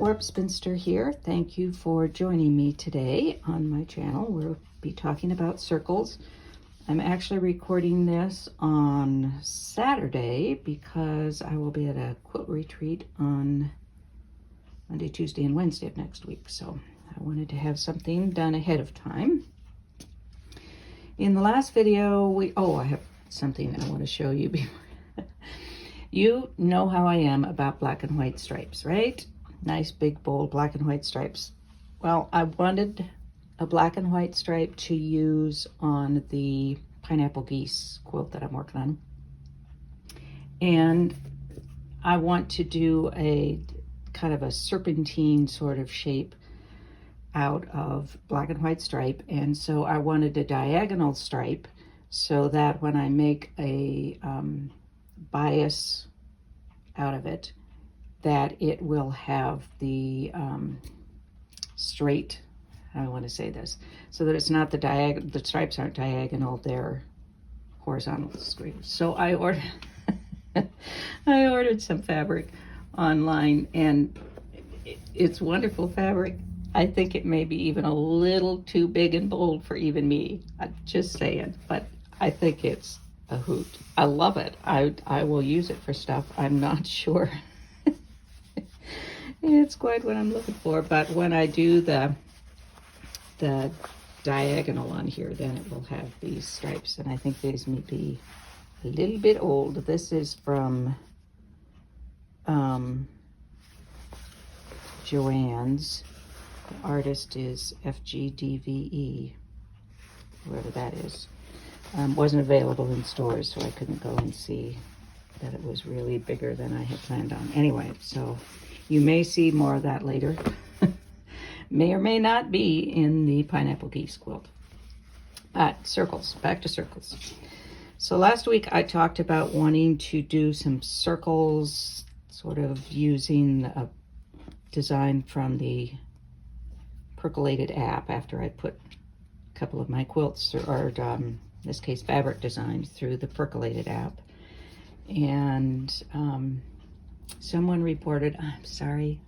Warp Spinster here. Thank you for joining me today on my channel. We'll be talking about circles. I'm actually recording this on Saturday because I will be at a quilt retreat on Monday, Tuesday, and Wednesday of next week. So I wanted to have something done ahead of time. In the last video, I have something I want to show you before. You know how I am about black and white stripes, right? Nice, big, bold black and white stripes. Well, I wanted a black and white stripe to use on the pineapple geese quilt that I'm working on. And I want to do a kind of a serpentine sort of shape out of black and white stripe. And so I wanted a diagonal stripe so that when I make a bias out of it, that it will have the straight, I want to say this, so that it's not the stripes aren't diagonal, they're horizontal stripes. So I ordered some fabric online, and it's wonderful fabric. I think it may be even a little too big and bold for even me. I'm just saying, but I think it's a hoot. I love it. I will use it for stuff. I'm not sure it's quite what I'm looking for, but when I do the diagonal on here, then it will have these stripes, and I think these may be a little bit old. This is from Joann's. The artist is FGDVE, whoever that is. Wasn't available in stores, so I couldn't go and see that it was really bigger than I had planned on. Anyway, so you may see more of that later. May or may not be in the pineapple geese quilt. But circles, back to circles. So last week I talked about wanting to do some circles, sort of using a design from the Percolated app after I put a couple of my quilts, or in this case fabric designs, through the Percolated app. And someone reported, I'm sorry,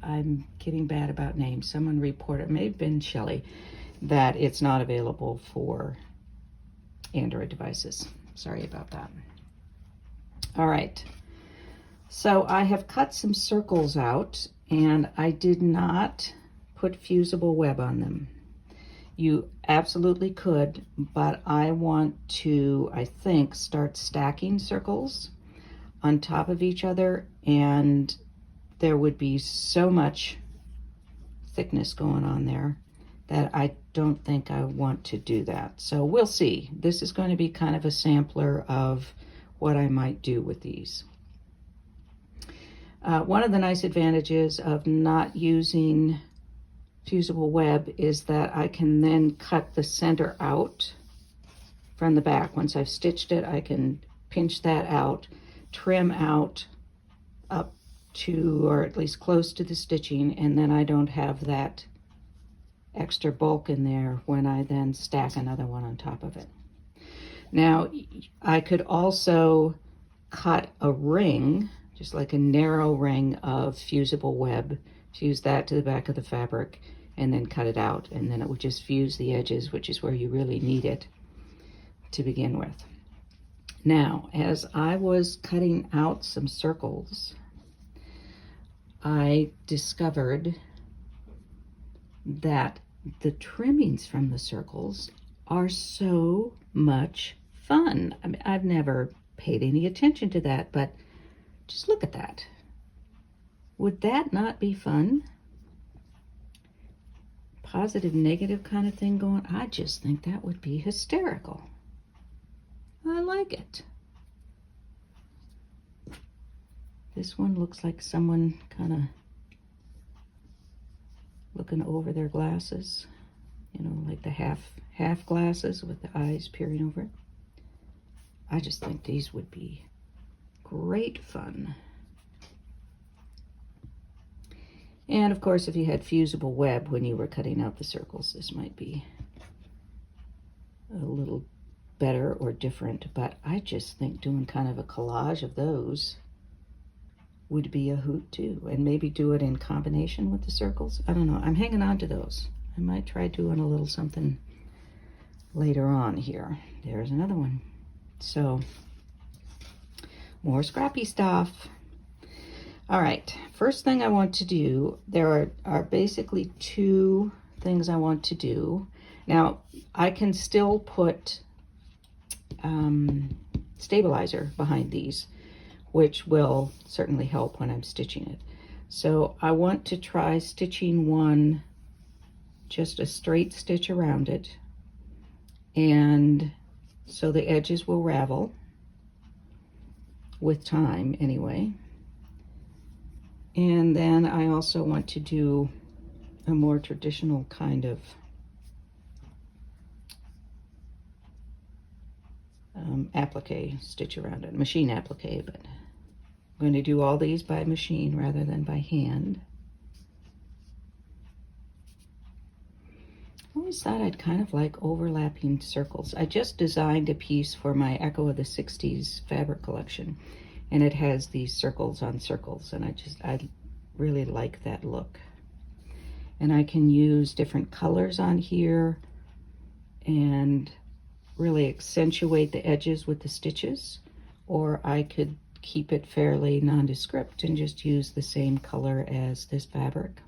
I'm getting bad about names. Someone reported, it may have been Shelley, that it's not available for Android devices. Sorry about that. All right, so I have cut some circles out, and I did not put fusible web on them. You absolutely could, but I want to, I think, start stacking circles on top of each other, and there would be so much thickness going on there that I don't think I want to do that. So we'll see. This is going to be kind of a sampler of what I might do with these. One of the nice advantages of not using fusible web is that I can then cut the center out from the back. Once I've stitched it, I can pinch that out, trim out up to, or at least close to the stitching, and then I don't have that extra bulk in there when I then stack another one on top of it. Now, I could also cut a ring, just like a narrow ring of fusible web, fuse that to the back of the fabric, and then cut it out, and then it would just fuse the edges, which is where you really need it to begin with. Now, as I was cutting out some circles, I discovered that the trimmings from the circles are so much fun. I mean, I've never paid any attention to that, but just look at that. Would that not be fun? Positive, negative kind of thing going. I just think that would be hysterical. I like it. This one looks like someone kind of looking over their glasses, you know, like the half glasses with the eyes peering over it. I just think these would be great fun. And of course, if you had fusible web when you were cutting out the circles, this might be a little better or different, but I just think doing kind of a collage of those would be a hoot too, and maybe do it in combination with the circles. I don't know. I'm hanging on to those. I might try doing a little something later on here. There's another one. So more scrappy stuff. All right, first thing I want to do, there are basically two things I want to do. Now, I can still put stabilizer behind these, which will certainly help when I'm stitching it. So I want to try stitching one, just a straight stitch around it, and so the edges will ravel with time anyway. And then I also want to do a more traditional kind of applique stitch around it, machine applique, but I'm going to do all these by machine rather than by hand. I always thought I'd kind of like overlapping circles. I just designed a piece for my Echo of the 60s fabric collection, and it has these circles on circles, and I really like that look. And I can use different colors on here and really accentuate the edges with the stitches, or I could keep it fairly nondescript and just use the same color as this fabric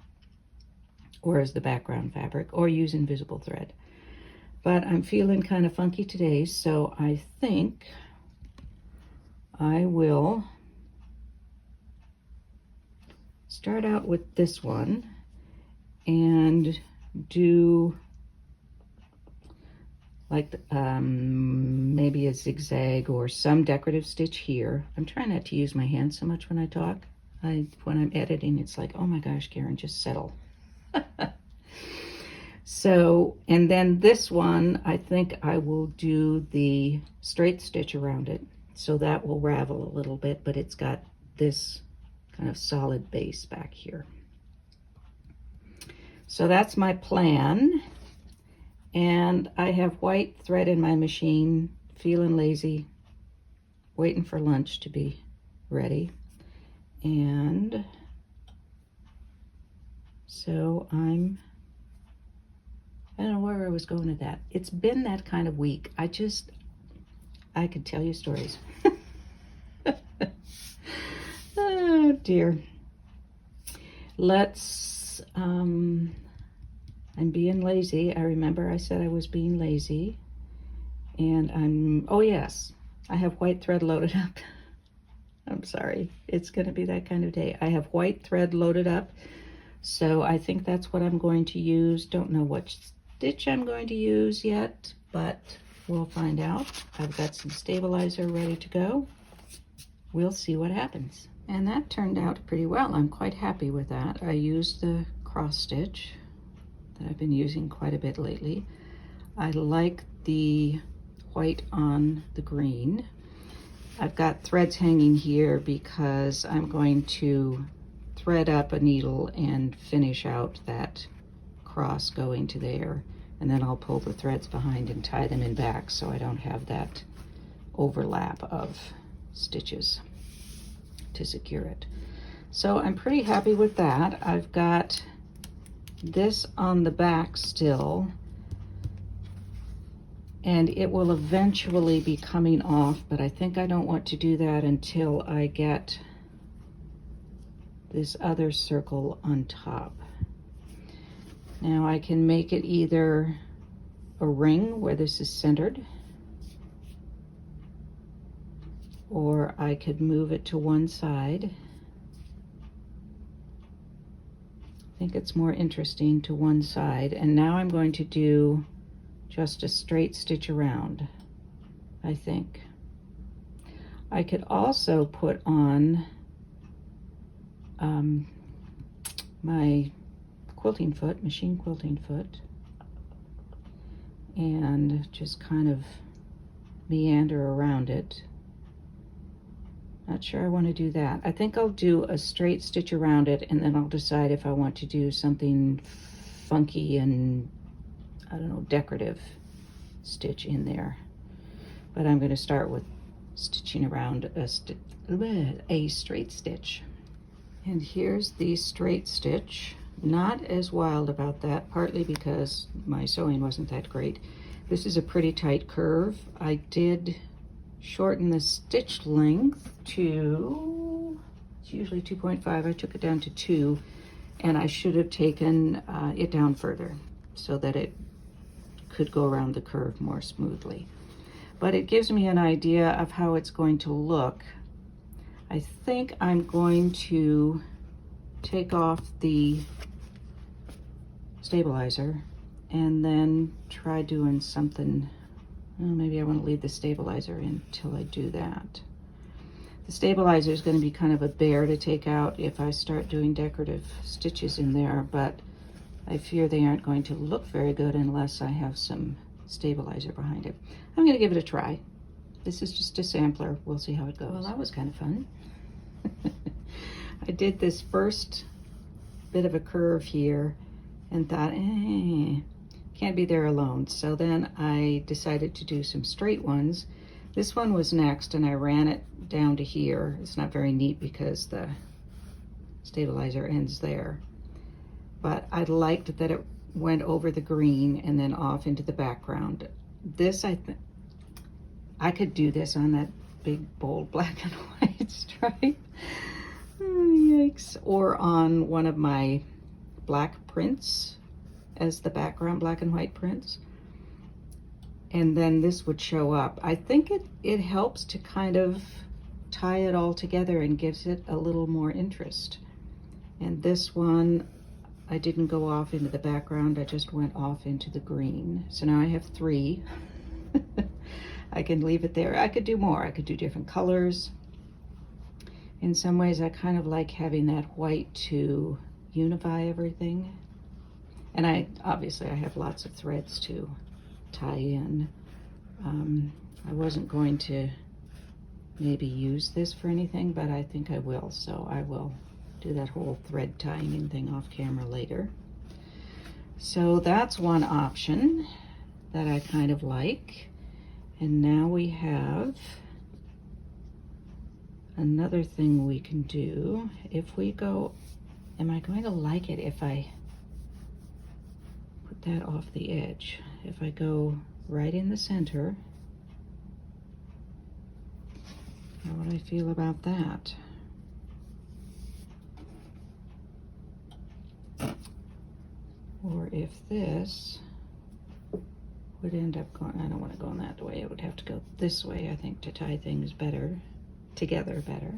or as the background fabric, or use invisible thread. But I'm feeling kind of funky today, so I think I will start out with this one and do like maybe a zigzag or some decorative stitch here. I'm trying not to use my hands so much when I talk. When I'm editing, it's like, oh my gosh, Karen, just settle. So, and then this one, I think I will do the straight stitch around it. So that will ravel a little bit, but it's got this kind of solid base back here. So that's my plan. And I have white thread in my machine, feeling lazy, waiting for lunch to be ready. And so I don't know where I was going with that. It's been that kind of week. I could tell you stories. Oh dear. I'm being lazy. I remember I said I was being lazy. And oh yes, I have white thread loaded up. I'm sorry, it's gonna be that kind of day. I have white thread loaded up. So I think that's what I'm going to use. Don't know what stitch I'm going to use yet, but we'll find out. I've got some stabilizer ready to go. We'll see what happens. And that turned out pretty well. I'm quite happy with that. I used the cross stitch that I've been using quite a bit lately. I like the white on the green. I've got threads hanging here because I'm going to thread up a needle and finish out that cross going to there, and then I'll pull the threads behind and tie them in back so I don't have that overlap of stitches to secure it. So I'm pretty happy with that. I've got this on the back still, and it will eventually be coming off, but I think I don't want to do that until I get this other circle on top. Now I can make it either a ring where this is centered, or I could move it to one side. I think it's more interesting to one side. And now I'm going to do just a straight stitch around, I think. I could also put on my quilting foot, machine quilting foot, and just kind of meander around it. Not sure I want to do that. I think I'll do a straight stitch around it, and then I'll decide if I want to do something funky and, I don't know, decorative stitch in there. But I'm going to start with stitching around a straight stitch. And here's the straight stitch. Not as wild about that, partly because my sewing wasn't that great. This is a pretty tight curve. I did shorten the stitch length to, it's usually 2.5. I took it down to 2, and I should have taken it down further so that it could go around the curve more smoothly. But it gives me an idea of how it's going to look. I think I'm going to take off the stabilizer and then try doing something. Well, maybe I want to leave the stabilizer in until I do that. The stabilizer is going to be kind of a bear to take out if I start doing decorative stitches in there, but I fear they aren't going to look very good unless I have some stabilizer behind it. I'm going to give it a try. This is just a sampler. We'll see how it goes. Well, that was kind of fun. I did this first bit of a curve here and thought, can't be there alone. So then I decided to do some straight ones. This one was next, and I ran it down to here. It's not very neat because the stabilizer ends there. But I liked that it went over the green and then off into the background. This, I could do this on that big, bold black and white stripe. Oh, yikes. Or on one of my black prints as the background, black and white prints. And then this would show up. I think it helps to kind of tie it all together and gives it a little more interest. And this one, I didn't go off into the background, I just went off into the green. So now I have 3. I can leave it there. I could do more. I could do different colors. In some ways, I kind of like having that white to unify everything. And obviously I have lots of threads to tie in. I wasn't going to maybe use this for anything, but I think I will. So I will do that whole thread tying in thing off camera later. So that's one option that I kind of like. And now we have another thing we can do. If we go, am I going to like it if I put that off the edge? If I go right in the center, how would I feel about that? Or if this would end up going, I don't want to go in that way, it would have to go this way, I think, to tie things better, together better.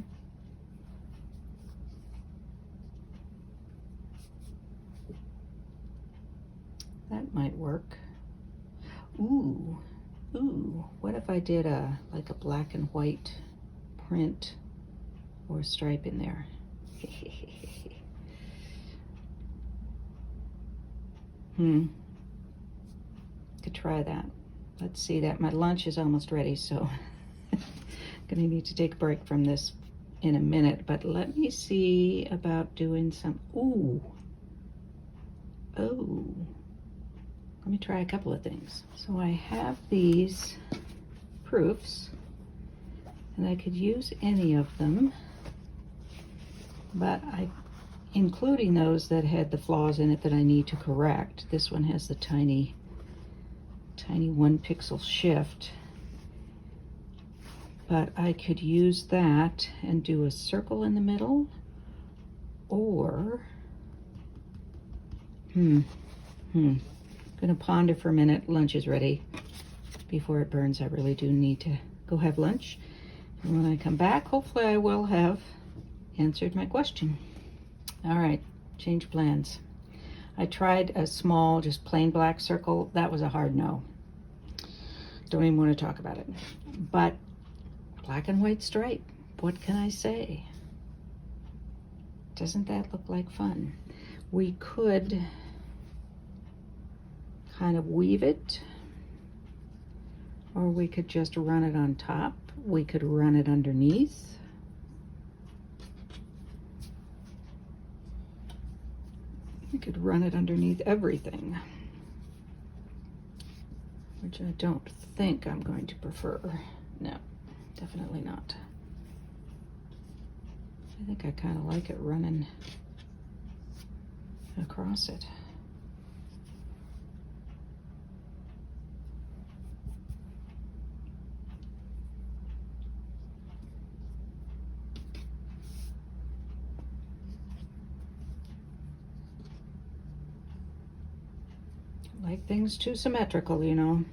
That might work. Ooh, what if I did like a black and white print or stripe in there? Could try that. Let's see that. My lunch is almost ready, so I'm gonna need to take a break from this in a minute, but let me see about doing some, oh, let me try a couple of things. So I have these proofs, and I could use any of them, but including those that had the flaws in it that I need to correct. This one has the tiny 1 pixel shift, but I could use that and do a circle in the middle, or gonna ponder for a minute. Lunch is ready. Before it burns, I really do need to go have lunch, and when I come back, hopefully I will have answered my question. All right, change plans. I tried a small, just plain black circle. That was a hard no. Don't even want to talk about it. But black and white stripe, what can I say? Doesn't that look like fun? We could kind of weave it, or we could just run it on top. We could run it underneath. We could run it underneath everything, which I don't think I'm going to prefer. No, definitely not. I think I kind of like it running across it. Like things too symmetrical, you know.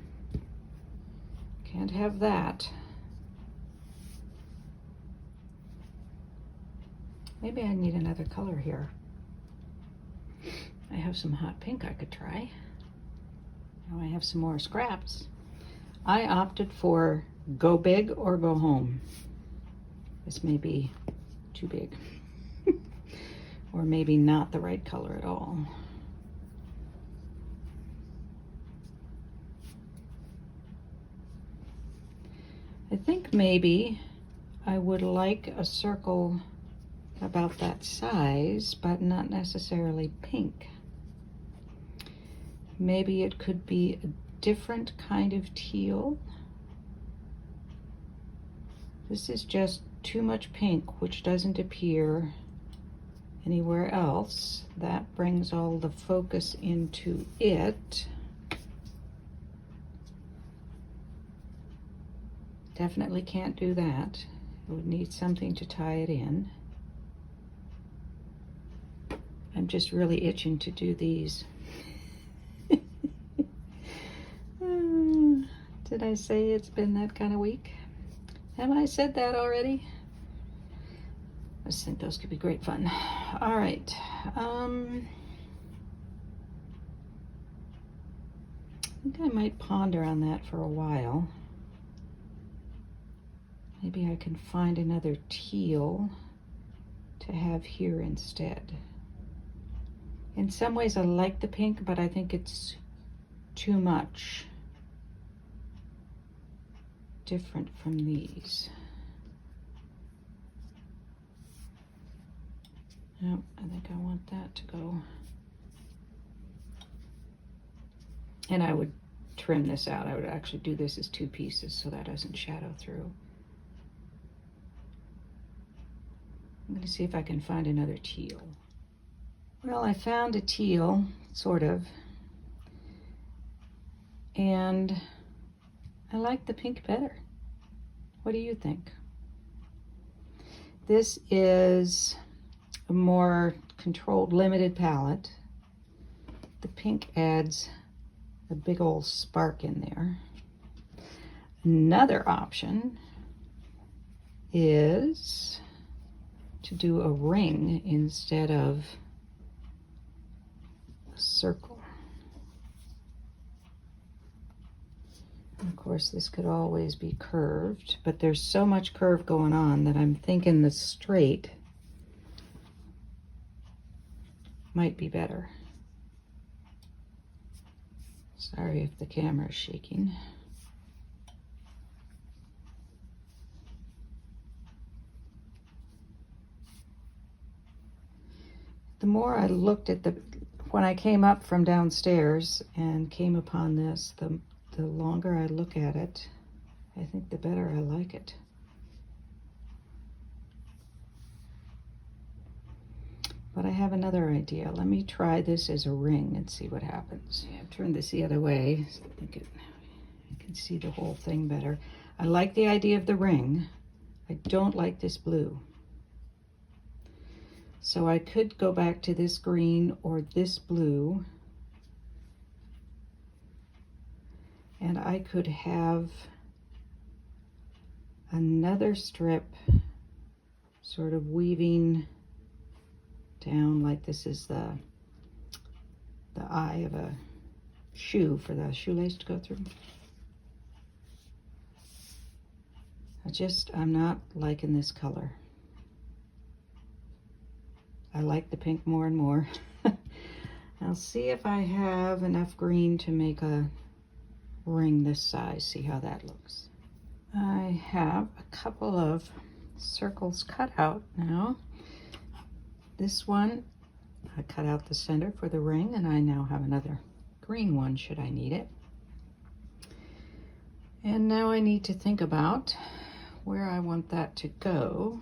Can't have that. Maybe I need another color here. I have some hot pink I could try. Now I have some more scraps. I opted for go big or go home. This may be too big. Or maybe not the right color at all. I think maybe I would like a circle about that size, but not necessarily pink. Maybe it could be a different kind of teal. This is just too much pink, which doesn't appear anywhere else. That brings all the focus into it. Definitely can't do that. It would need something to tie it in. I'm just really itching to do these. Did I say it's been that kind of week? Have I said that already? I just think those could be great fun. All right. I think I might ponder on that for a while. Maybe I can find another teal to have here instead. In some ways I like the pink, but I think it's too much different from these. No, I think I want that to go. And I would trim this out. I would actually do this as two pieces so that doesn't shadow through. I'm going to see if I can find another teal. Well, I found a teal, sort of, and I like the pink better. What do you think? This is a more controlled, limited palette. The pink adds a big old spark in there. Another option is to do a ring instead of a circle. And of course, this could always be curved, but there's so much curve going on that I'm thinking the straight might be better. Sorry if the camera is shaking. The more I looked at when I came up from downstairs and came upon this, the longer I look at it, I think the better I like it. But I have another idea. Let me try this as a ring and see what happens. I've turned this the other way so I think you can see the whole thing better. I like the idea of the ring. I don't like this blue. So I could go back to this green or this blue, and I could have another strip sort of weaving down like this is the eye of a shoe for the shoelace to go through. I'm not liking this color. I like the pink more and more. I'll see if I have enough green to make a ring this size, see how that looks. I have a couple of circles cut out now. This one, I cut out the center for the ring, and I now have another green one should I need it. And now I need to think about where I want that to go.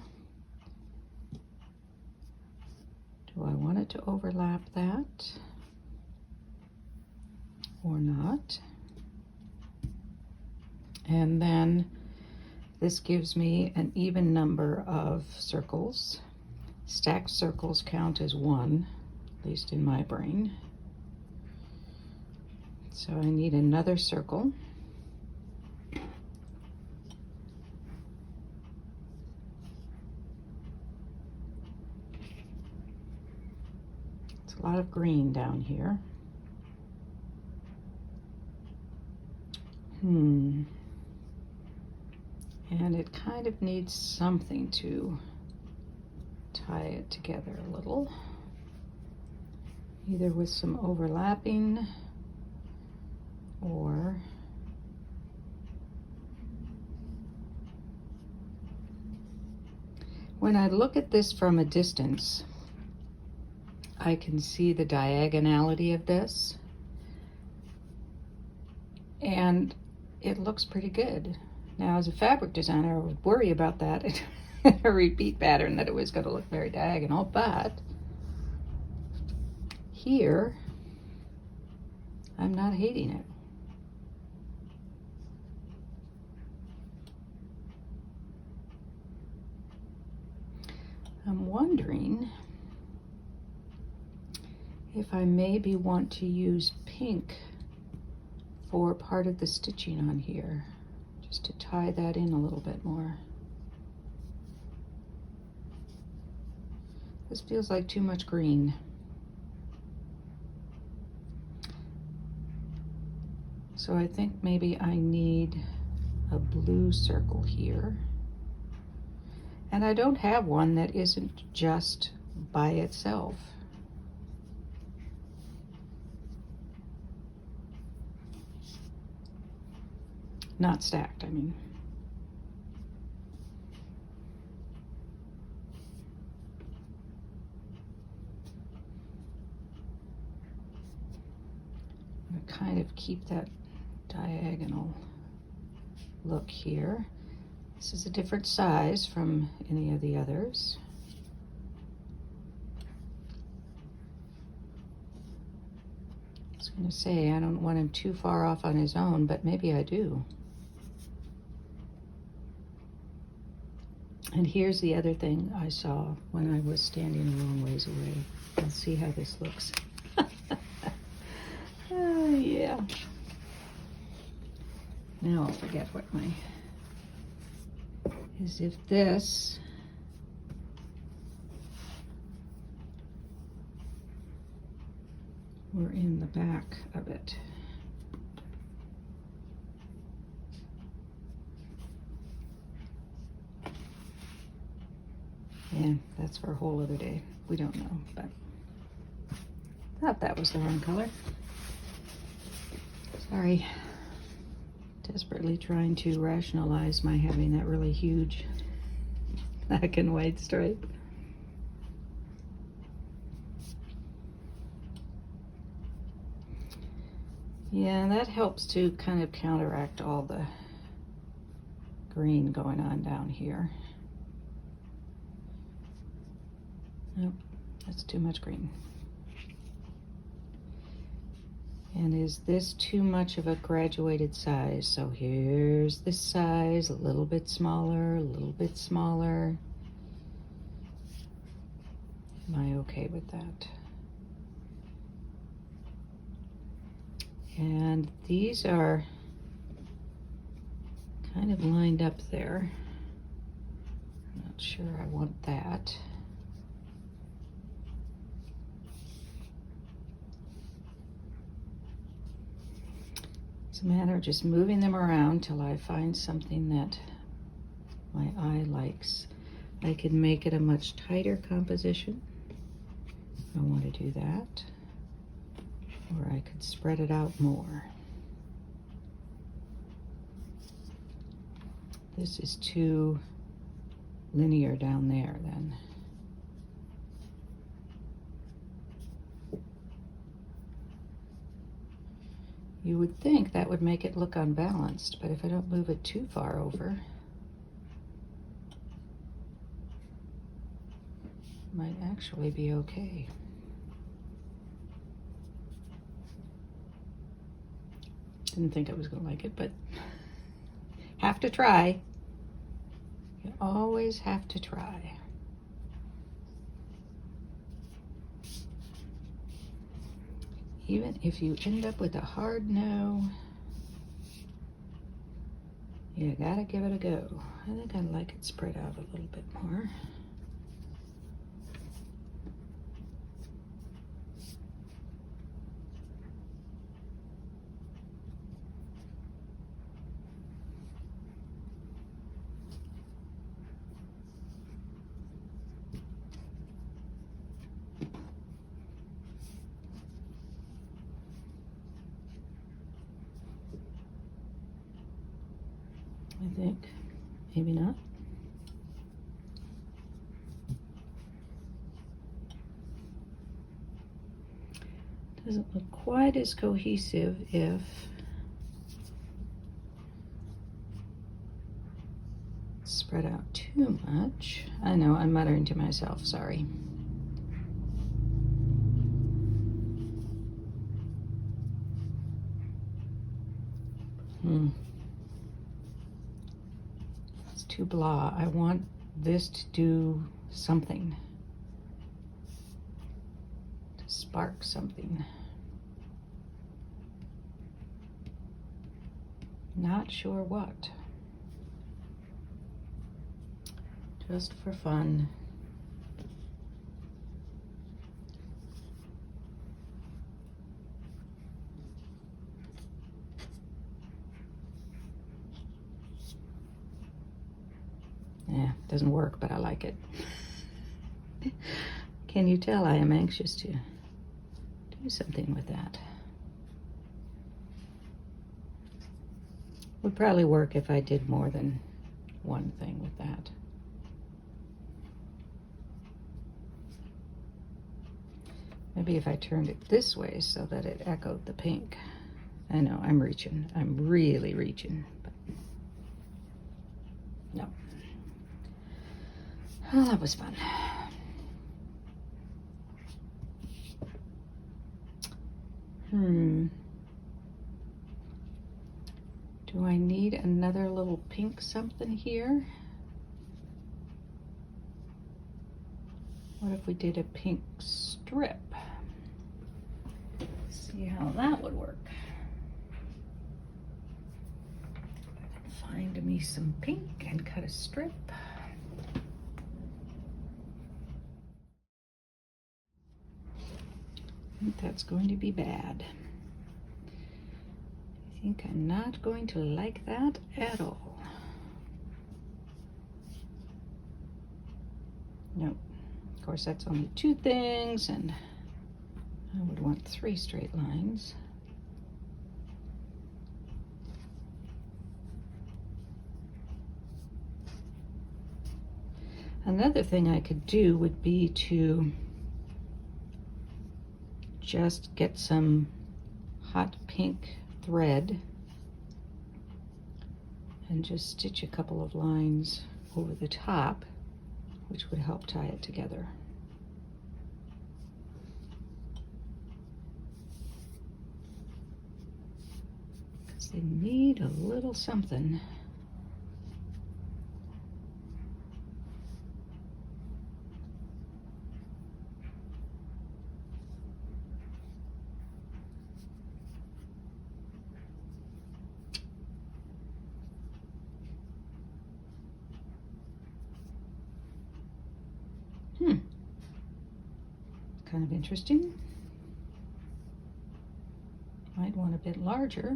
wanted to overlap that or not. And then this gives me an even number of circles. Stacked circles count as one, at least in my brain. So I need another circle. It's a lot of green down here. And it kind of needs something to tie it together a little, either with some overlapping or when I look at this from a distance, I can see the diagonality of this, and it looks pretty good. Now, as a fabric designer, I would worry about that a repeat pattern, that it was going to look very diagonal, but here I'm not hating it. I'm wondering if I maybe want to use pink for part of the stitching on here, just to tie that in a little bit more. This feels like too much green. So I think maybe I need a blue circle here. And I don't have one that isn't just by itself. Not stacked, I mean. I'm gonna kind of keep that diagonal look here. This is a different size from any of the others. I was gonna say, I don't want him too far off on his own, but maybe I do. And here's the other thing I saw when I was standing a long ways away. Let's see how this looks. Yeah. Now I'll forget what my... is if this were in the back of it. Yeah, that's for a whole other day. We don't know, but thought that was the wrong color. Sorry. Desperately trying to rationalize my having that really huge black and white stripe. Yeah, that helps to kind of counteract all the green going on down here. Nope, that's too much green. And is this too much of a graduated size? So here's this size, a little bit smaller, a little bit smaller. Am I okay with that? And these are kind of lined up there. I'm not sure I want that. It's a matter of just moving them around till I find something that my eye likes. I could make it a much tighter composition. I want to do that. Or I could spread it out more. This is too linear down there then. You would think that would make it look unbalanced, but if I don't move it too far over, it might actually be okay. Didn't think I was going to like it, but have to try. You always have to try. Even if you end up with a hard no, you gotta give it a go. I think I like it spread out a little bit more. I think, maybe not. Doesn't look quite as cohesive if spread out too much. I know, I'm muttering to myself, sorry. It's too blah. I want this to do something. To spark something. Not sure what. Just for fun. Yeah, doesn't work, but I like it. Can you tell I am anxious to do something with that? Would probably work if I did more than one thing with that. Maybe if I turned it this way so that it echoed the pink. I know, I'm reaching. I'm really reaching. But no. Well, that was fun. Do I need another little pink something here? What if we did a pink strip? See how that would work. Find me some pink and cut a strip. I think that's going to be bad. I think I'm not going to like that at all. Nope. Of course, that's only 2 things, and I would want 3 straight lines. Another thing I could do would be to just get some hot pink thread and just stitch a couple of lines over the top, which would help tie it together. Because they need a little something. Kind of interesting. Might want a bit larger.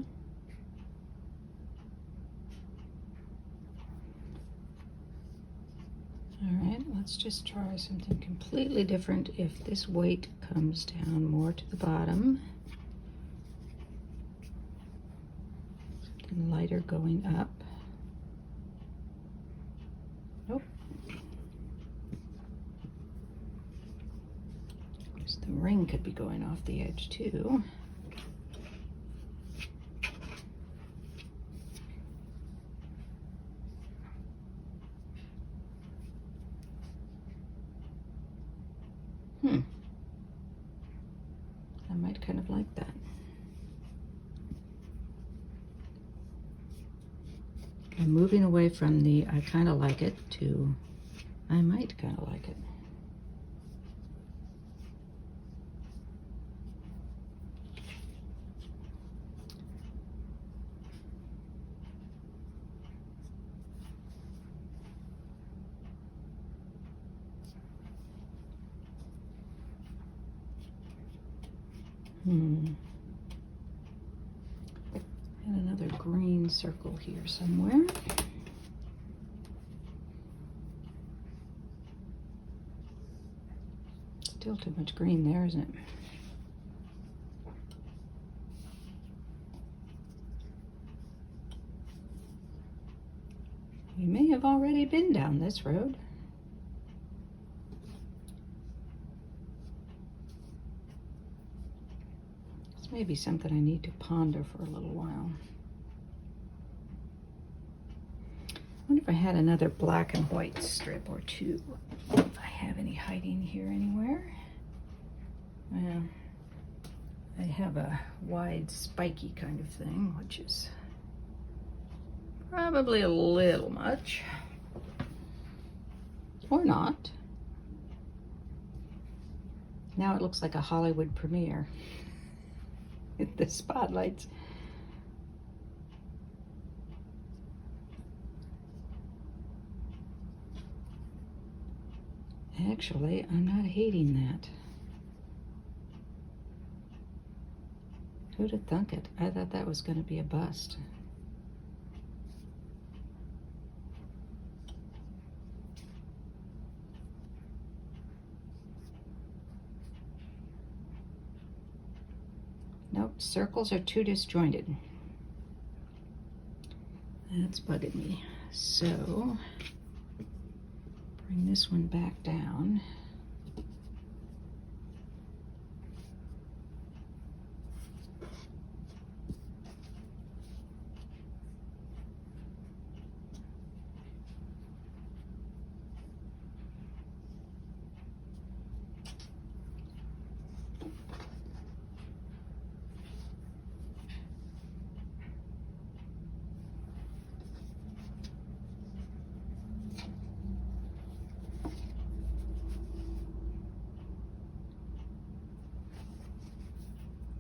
All right, let's just try something completely different. If this weight comes down more to the bottom, something lighter going up. Nope. The ring could be going off the edge too. I might kind of like that. I'm moving away from the I kind of like it to I might kind of like it. And another green circle here somewhere. Still too much green there, isn't it? We may have already been down this road. This may be something I need to ponder for a little while. I wonder if I had another black and white strip or two. If I have any hiding here anywhere. Well, I have a wide spiky kind of thing, which is probably a little much. Or not. Now it looks like a Hollywood premiere. The spotlights. Actually, I'm not hating that. Who'd have thunk it? I thought that was going to be a bust. Nope, circles are too disjointed. That's bugging me. So, bring this one back down.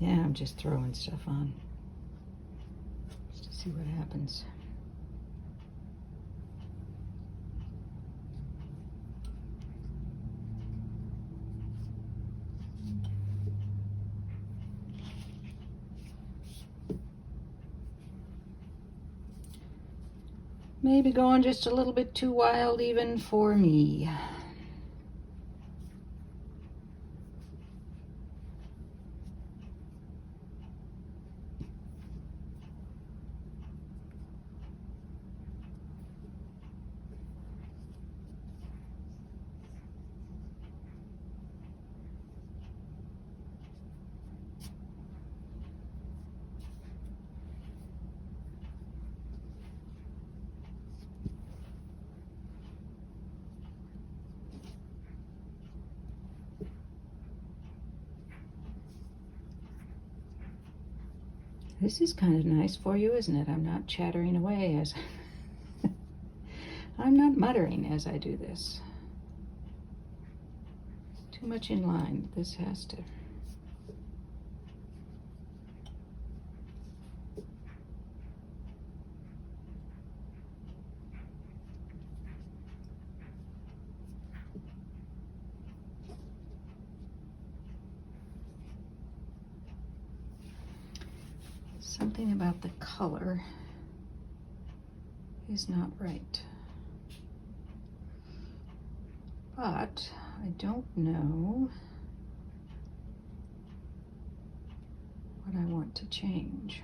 Yeah, I'm just throwing stuff on just to see what happens. Maybe going just a little bit too wild even for me. This is kind of nice for you, isn't it? I'm not chattering away as I'm not muttering as I do this. Too much in line. This has to. Something about the color is not right. But I don't know what I want to change.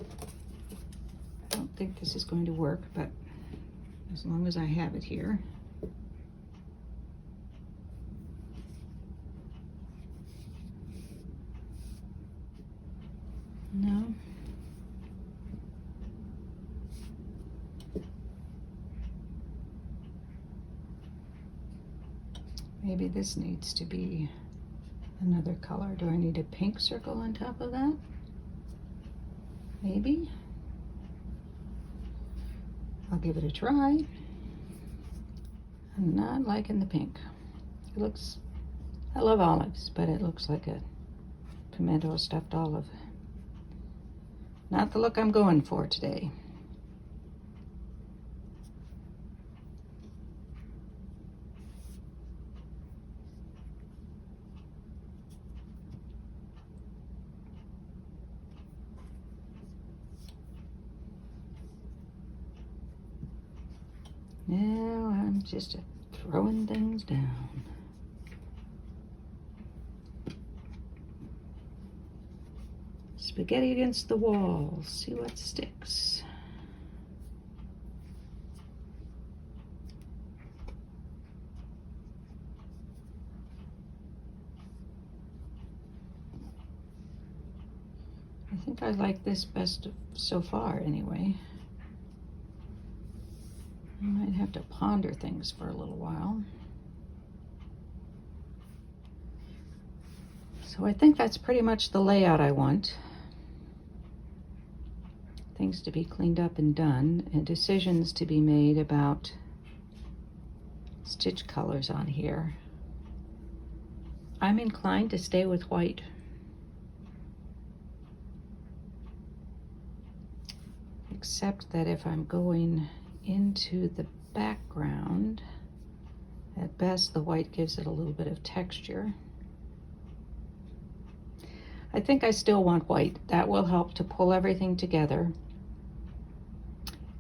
I don't think this is going to work, but as long as I have it here. No. Maybe this needs to be another color. Do I need a pink circle on top of that? maybe. I'll give it a try. I'm not liking the pink. It looks, I love olives, but it looks like a pimento stuffed olive. Not the look I'm going for today. Now I'm just throwing things down. Spaghetti against the wall. See what sticks. I think I like this best so far anyway. I might have to ponder things for a little while. So I think that's pretty much the layout I want. Things to be cleaned up and done, and decisions to be made about stitch colors on here. I'm inclined to stay with white. Except that if I'm going into the background, at best the white gives it a little bit of texture. I think I still want white. That will help to pull everything together.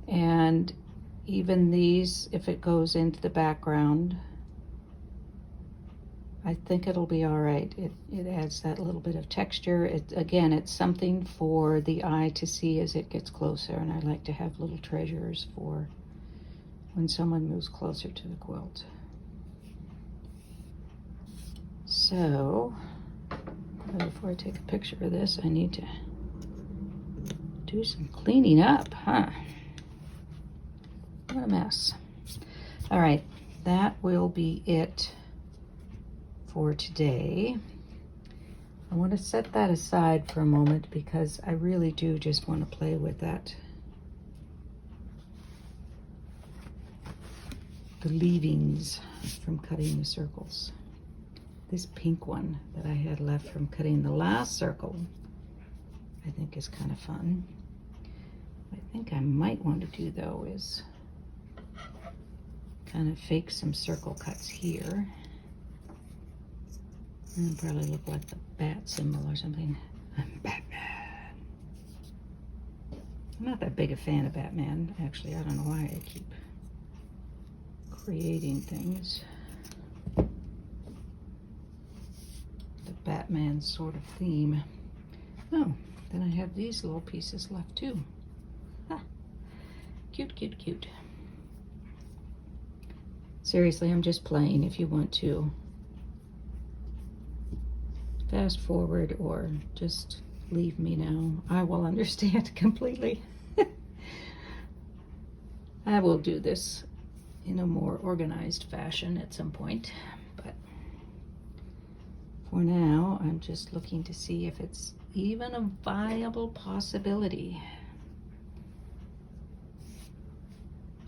And even these, if it goes into the background, I think it'll be all right. It adds that little bit of texture. Again, it's something for the eye to see as it gets closer, and I like to have little treasures for when someone moves closer to the quilt. So, before I take a picture of this, I need to do some cleaning up, huh? What a mess. All right, that will be it for today. I want to set that aside for a moment because I really do just want to play with that. The leavings from cutting the circles. This pink one that I had left from cutting the last circle, I think is kind of fun. What I think I might want to do though is kind of fake some circle cuts here. And it'll probably look like the bat symbol or something. I'm Batman. I'm not that big a fan of Batman, actually. I don't know why I keep creating things. The Batman sort of theme. Oh, then I have these little pieces left too. Ah, cute, cute, cute. Seriously, I'm just playing. If you want to fast forward or just leave me now, I will understand completely. I will do this in a more organized fashion at some point, but for now, I'm just looking to see if it's even a viable possibility,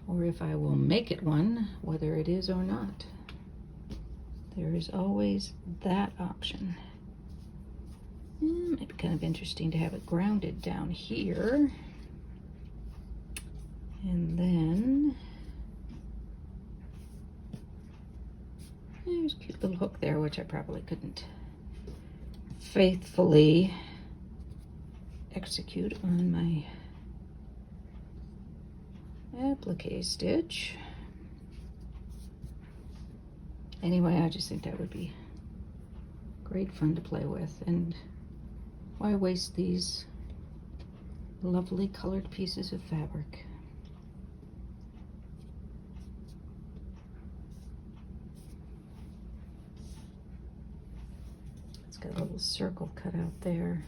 or if I will make it one, whether it is or not. There is always that option. It'd be kind of interesting to have it grounded down here. And then there's a cute little hook there, which I probably couldn't faithfully execute on my applique stitch. Anyway, I just think that would be great fun to play with, and why waste these lovely colored pieces of fabric? It's got a little circle cut out there.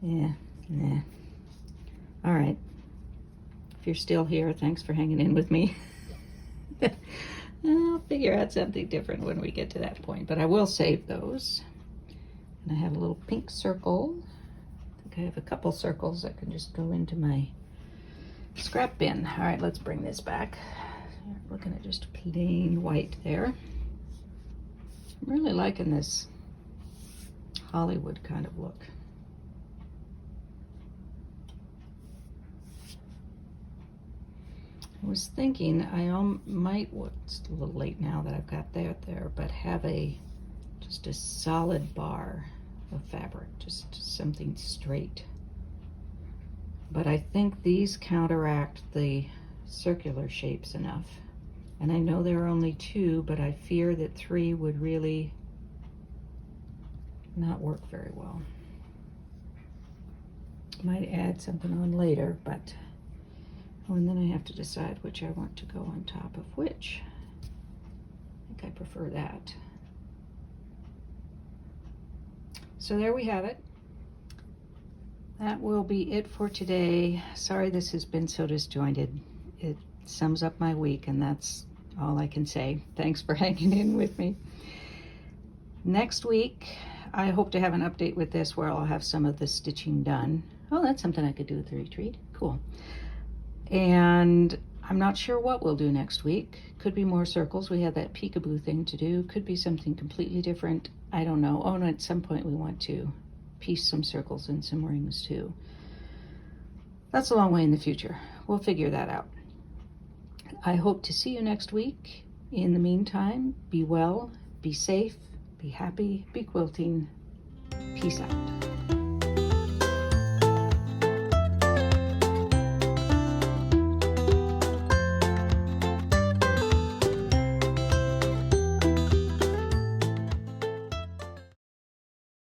Yeah, nah. All right. If you're still here, thanks for hanging in with me. I'll figure out something different when we get to that point, but I will save those. And I have a little pink circle. I think I have a couple circles that can just go into my scrap bin. All right, let's bring this back. You're looking at just plain white there. I'm really liking this Hollywood kind of look. I was thinking I might, it's a little late now that I've got that there, but have just a solid bar of fabric, just something straight. But I think these counteract the circular shapes enough. And I know there are only 2, but I fear that 3 would really not work very well. Might add something on later, but oh, and then I have to decide which I want to go on top of which. I think I prefer that. So there we have it. That will be it for today. Sorry this has been so disjointed. It sums up my week, and that's all I can say. Thanks for hanging in with me. Next week, I hope to have an update with this where I'll have some of the stitching done. Oh, that's something I could do at the retreat. Cool. And I'm not sure what we'll do next week. Could be more circles. We have that peekaboo thing to do. Could be something completely different. I don't know. Oh, and at some point we want to piece some circles and some rings too. That's a long way in the future. We'll figure that out. I hope to see you next week. In the meantime, be well, be safe, be happy, be quilting. Peace out.